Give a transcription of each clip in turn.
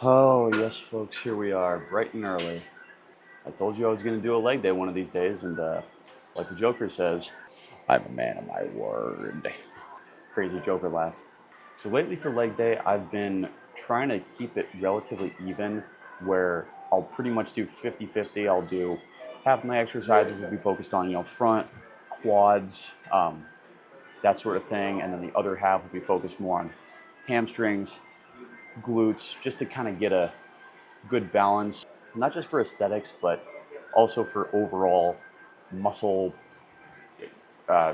Oh, yes, folks, here we are, bright and early. I told you I was going to do a leg day one of these days, and like the Joker says, I'm a man of my word. Crazy Joker laugh. So, lately for leg day, I've been trying to keep it relatively even, where I'll pretty much do 50-50. I'll do half my exercises will be focused on, front, quads, that sort of thing, and then the other half will be focused more on hamstrings, glutes, just to kind of get a good balance, not just for aesthetics, but also for overall muscle uh,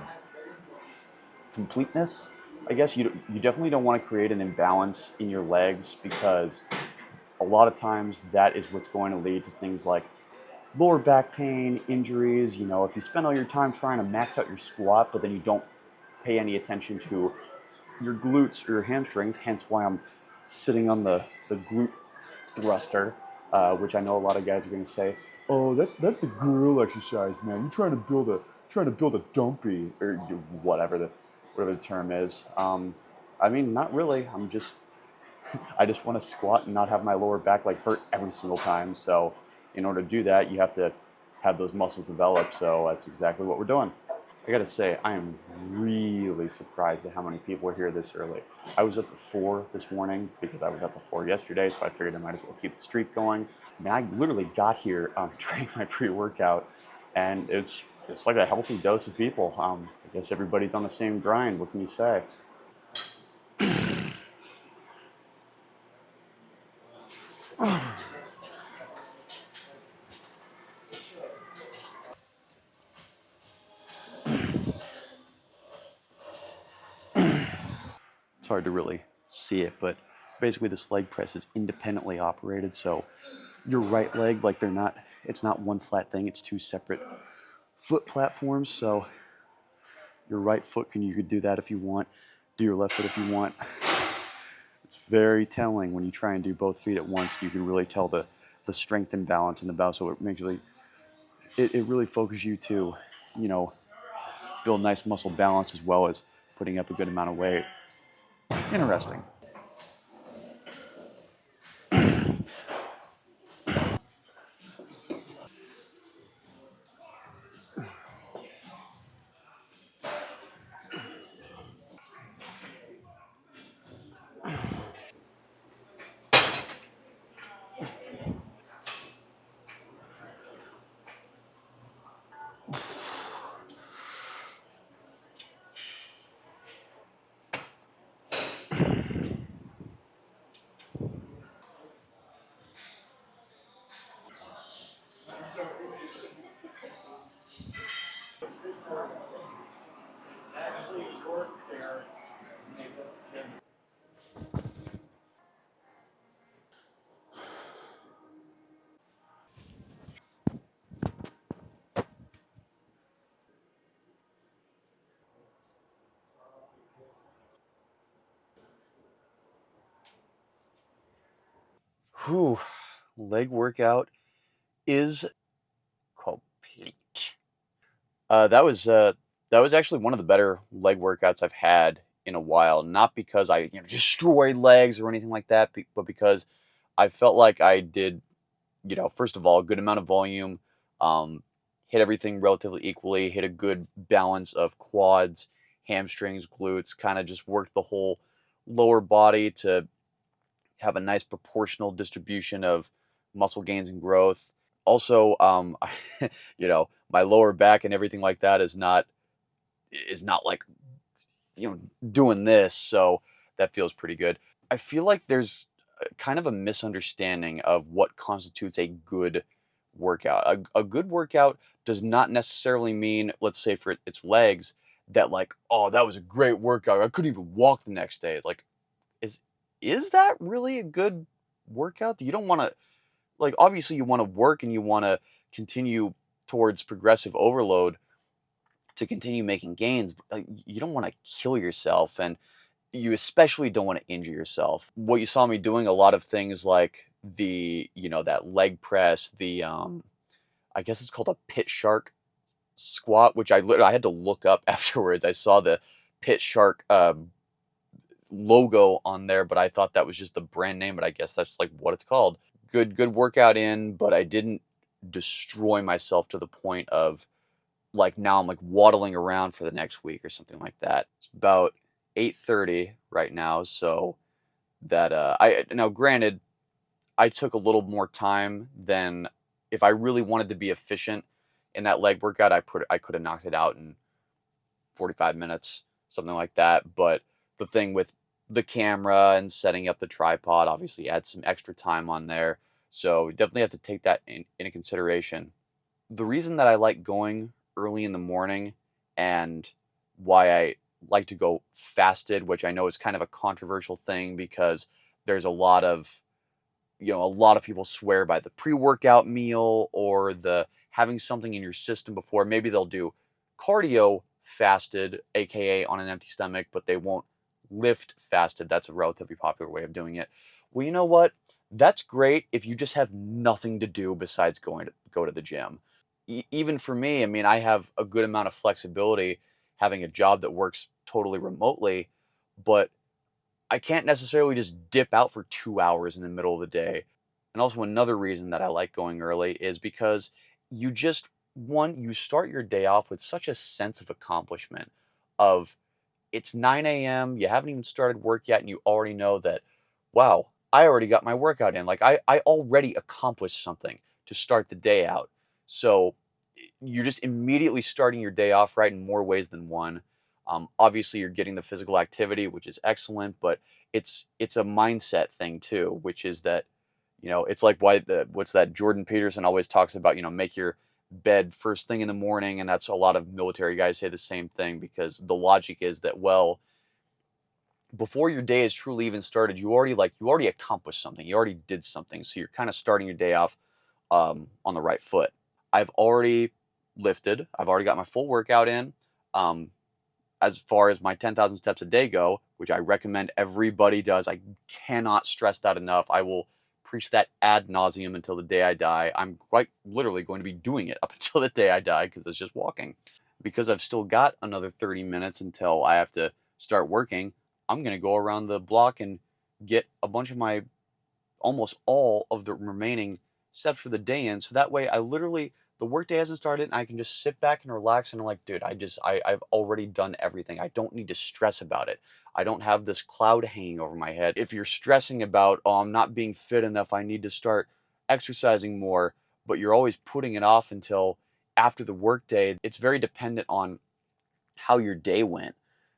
completeness. I guess you definitely don't want to create an imbalance in your legs because a lot of times that is what's going to lead to things like lower back pain, injuries. If you spend all your time trying to max out your squat, but then you don't pay any attention to your glutes or your hamstrings, hence why I'm sitting on the glute thruster, which I know a lot of guys are going to say, "Oh, that's the girl exercise, man. You're trying to build a dumpy or whatever the term is." I mean, not really. I just want to squat and not have my lower back like hurt every single time. So, in order to do that, you have to have those muscles develop. So that's exactly what we're doing. I gotta say, I am really surprised at how many people are here this early. I was up at 4 this morning because I was up before yesterday, so I figured I might as well keep the streak going. I mean, I literally got here, drank my pre-workout, and it's like a healthy dose of people. I guess everybody's on the same grind. What can you say? It's hard to really see it, but basically this leg press is independently operated. So your right leg, like it's not one flat thing. It's two separate foot platforms. So your right foot you could do that if you want, do your left foot if you want. It's very telling when you try and do both feet at once. You can really tell the strength and balance in the bow. So it really focuses you to, you know, build nice muscle balance as well as putting up a good amount of weight. Interesting. Whew. Leg workout is complete. That was actually one of the better leg workouts I've had in a while. Not because I destroyed legs or anything like that, but because I felt like I did, first of all, a good amount of volume, um, hit everything relatively equally, hit a good balance of quads, hamstrings, glutes, kind of just worked the whole lower body to have a nice proportional distribution of muscle gains and growth. Also, my lower back and everything like that is not like doing this, so that feels pretty good. I feel like there's kind of a misunderstanding of what constitutes a good workout. A good workout does not necessarily mean, let's say for its legs, that like, oh, that was a great workout. I couldn't even walk the next day. Like, is is that really a good workout? You don't want to, like, obviously you want to work and you want to continue towards progressive overload to continue making gains, but like, you don't want to kill yourself, and you especially don't want to injure yourself. What you saw me doing, a lot of things like that leg press, I guess it's called a pit shark squat, which I had to look up afterwards. I saw the pit shark logo on there, but I thought that was just the brand name, but I guess that's like what it's called. Good workout in, but I didn't destroy myself to the point of like now I'm like waddling around for the next week or something like that. It's about 8:30 right now, so that I now granted I took a little more time than if I really wanted to be efficient in that leg workout, I could have knocked it out in 45 minutes, something like that. But the thing with the camera and setting up the tripod obviously adds some extra time on there. So definitely have to take that into consideration. The reason that I like going early in the morning and why I like to go fasted, which I know is kind of a controversial thing because there's a lot of a lot of people swear by the pre-workout meal or the having something in your system before. Maybe they'll do cardio fasted, aka on an empty stomach, but they won't lift fasted. That's a relatively popular way of doing it. Well, you know what? That's great if you just have nothing to do besides go to the gym. Even for me, I mean, I have a good amount of flexibility having a job that works totally remotely, but I can't necessarily just dip out for 2 hours in the middle of the day. And also another reason that I like going early is because you just you start your day off with such a sense of accomplishment of it's 9 a.m., you haven't even started work yet, and you already know that, wow, I already got my workout in. Like I already accomplished something to start the day out. So you're just immediately starting your day off right in more ways than one. Obviously, you're getting the physical activity, which is excellent, but it's a mindset thing too, which is that it's like what's that Jordan Peterson always talks about, make your bed first thing in the morning, and that's a lot of military guys say the same thing because the logic is that, well, before your day is truly even started, you already accomplished something, you already did something, so you're kind of starting your day off on the right foot. I've already lifted. I've already got my full workout in. Um, as far as my 10,000 steps a day go, which I recommend everybody does, I cannot stress that enough. I will preach that ad nauseum until the day I die. I'm quite literally going to be doing it up until the day I die because it's just walking. Because I've still got another 30 minutes until I have to start working, I'm going to go around the block and get a bunch of my almost all of the remaining steps for the day in. So that way I literally the workday hasn't started and I can just sit back and relax and I'm like, dude, I've already done everything. I don't need to stress about it. I don't have this cloud hanging over my head. If you're stressing about, oh, I'm not being fit enough, I need to start exercising more, but you're always putting it off until after the workday, it's very dependent on how your day went.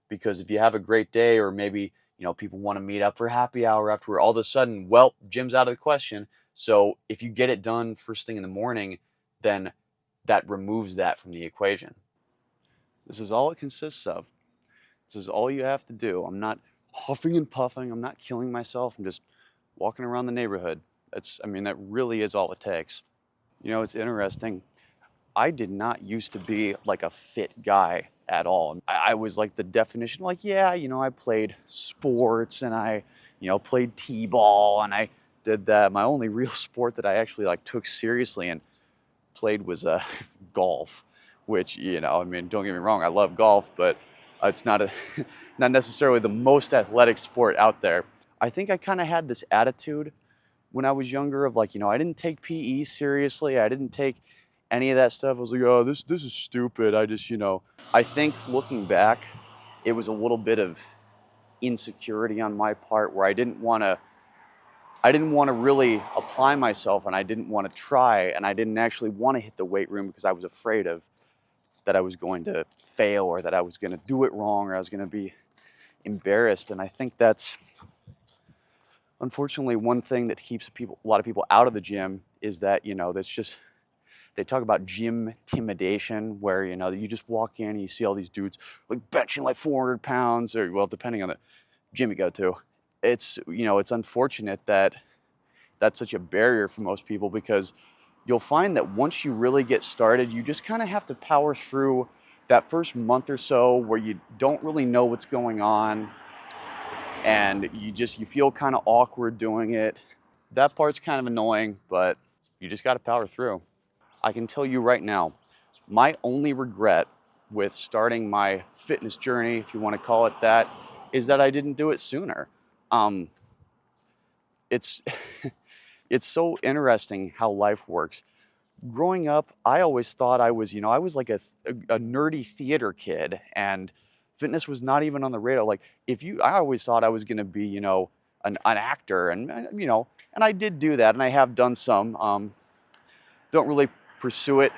Because if you have a great day, or maybe, people want to meet up for happy hour after, all of a sudden, well, gym's out of the question. So if you get it done first thing in the morning, then that removes that from the equation. This is all it consists of. This is all you have to do. I'm not huffing and puffing. I'm not killing myself. I'm just walking around the neighborhood. That really is all it takes. It's interesting. I did not used to be like a fit guy at all. I was like the definition, like, yeah, I played sports and I, played t-ball and I did that. My only real sport that I actually like took seriously and played was golf, which, don't get me wrong, I love golf, but it's not not necessarily the most athletic sport out there. I think I kind of had this attitude when I was younger of like, I didn't take PE seriously. I didn't take any of that stuff. I was like, oh, this is stupid. I just, I think looking back, it was a little bit of insecurity on my part where I didn't want to really apply myself and I didn't want to try and I didn't actually want to hit the weight room because I was afraid of that I was going to fail or that I was going to do it wrong or I was going to be embarrassed. And I think that's unfortunately one thing that keeps a lot of people out of the gym is that, that's just they talk about gym intimidation where, you just walk in and you see all these dudes like benching like 400 pounds or, well, depending on the gym you go to. It's unfortunate that that's such a barrier for most people because you'll find that once you really get started, you just kind of have to power through that first month or so where you don't really know what's going on and you feel kind of awkward doing it. That part's kind of annoying, but you just got to power through. I can tell you right now, my only regret with starting my fitness journey, if you want to call it that, is that I didn't do it sooner. Um, it's it's so interesting how life works. Growing up, I always thought I was, I was like a nerdy theater kid, and fitness was not even on the radar. Like, I always thought I was going to be, an actor, and I did do that, and I have done some. Don't really pursue it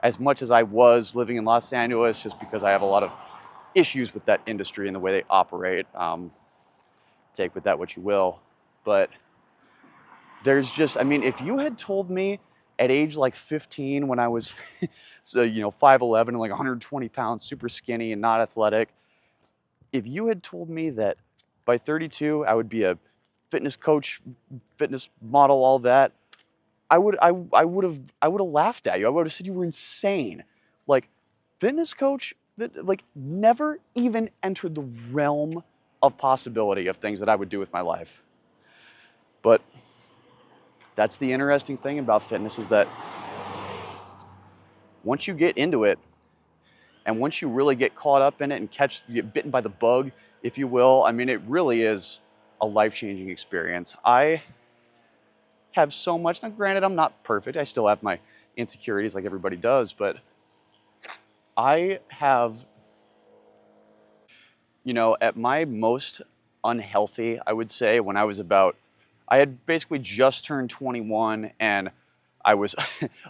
as much as I was living in Los Angeles, just because I have a lot of issues with that industry and the way they operate. Take with that what you will, but there's just, I mean, if you had told me at age like 15 when I was, so, 5'11" and like 120 pounds, super skinny and not athletic, if you had told me that by 32 I would be a fitness coach, fitness model, all that, I would have laughed at you. I would have said you were insane. Like, fitness coach, like, never even entered the realm of possibility of things that I would do with my life. But that's the interesting thing about fitness, is that once you get into it, and once you really get caught up in it and get bitten by the bug, if you will, I mean, it really is a life-changing experience. I have so much, now granted, I'm not perfect. I still have my insecurities like everybody does, but I have, at my most unhealthy, I would say, when I had basically just turned 21, and I was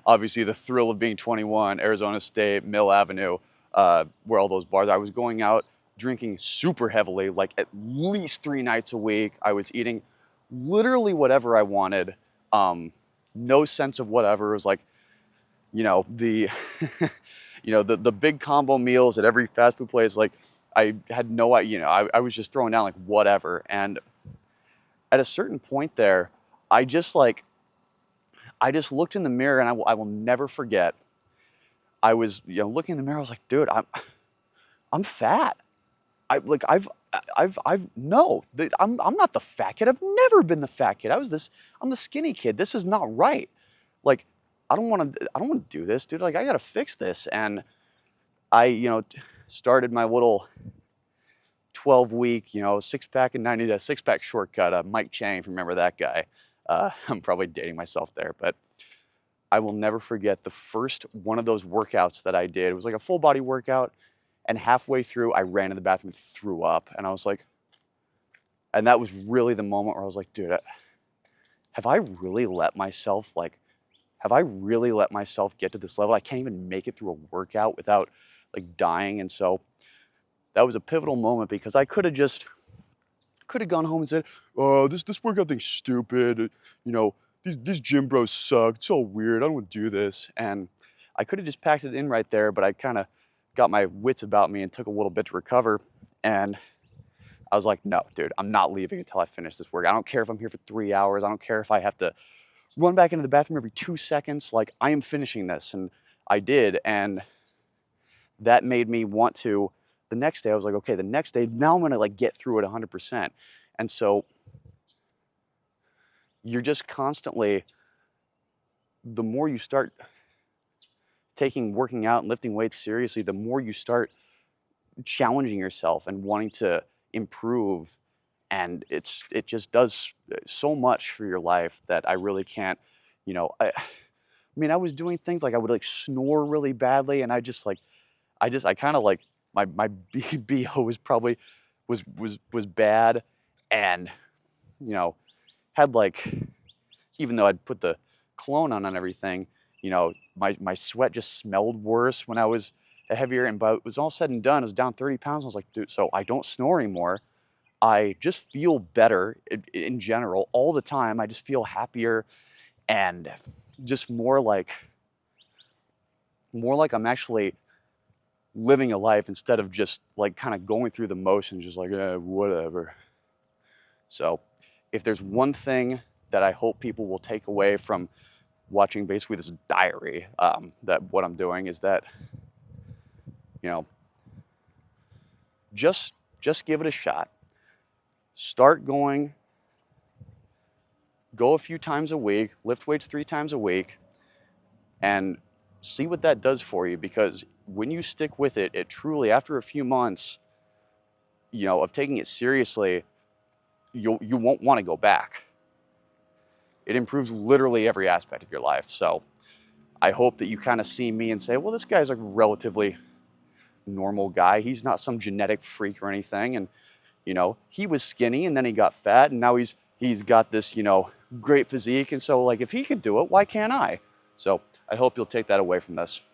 obviously the thrill of being 21, Arizona State, Mill Avenue, where all those bars. I was going out drinking super heavily, like at least 3 nights a week. I was eating literally whatever I wanted. No sense of whatever. It was like, the, the big combo meals at every fast food place. Like, I had no idea, I was just throwing down like whatever. And at a certain point there, I just like, I just looked in the mirror, and I will never forget. I was, looking in the mirror. I was like, dude, I'm fat. No, I'm not the fat kid. I've never been the fat kid. I'm the skinny kid. This is not right. Like, I don't want to do this, dude. Like, I got to fix this. And I, started my little 12-week, six pack and 90 day six pack shortcut. Mike Chang, if you remember that guy. I'm probably dating myself there, but I will never forget the first one of those workouts that I did. It was like a full body workout, and halfway through, I ran in the bathroom and threw up. And I was like, and that was really the moment where I was like, dude, have I really let myself, get to this level? I can't even make it through a workout without like dying. And so that was a pivotal moment, because I could have gone home and said, "Oh, this workout thing's stupid. These gym bros suck. It's all weird. I don't want to do this." And I could have just packed it in right there, but I kind of got my wits about me and took a little bit to recover. And I was like, "No, dude, I'm not leaving until I finish this work. I don't care if I'm here for 3 hours. I don't care if I have to run back into the bathroom every 2 seconds. Like, I am finishing this." And I did, and that made me want to. The next day, I was like, okay, the next day, now I'm gonna like get through it 100%. And so you're just constantly, the more you start taking working out and lifting weights seriously, the more you start challenging yourself and wanting to improve. And it just does so much for your life that I really can't, I mean, I was doing things like I would like snore really badly, and I kind of like, my BO was probably was bad, and you know had like, even though I'd put the cologne on and everything, my sweat just smelled worse when I was heavier. And but it was all said and done, I was down 30 pounds. I was like, dude, so I don't snore anymore. I just feel better in general all the time. I just feel happier, and just more like I'm actually living a life, instead of just like kind of going through the motions, just like, whatever. So if there's one thing that I hope people will take away from watching basically this diary, that what I'm doing is that, you know, just give it a shot. Start going, go a few times a week, lift weights 3 times a week, and see what that does for you. Because when you stick with it, it truly, after a few months, of taking it seriously, you won't want to go back. It improves literally every aspect of your life. So I hope that you kind of see me and say, well, this guy's a relatively normal guy. He's not some genetic freak or anything. And, he was skinny and then he got fat and now he's got this, great physique. And so like, if he could do it, why can't I? So I hope you'll take that away from this.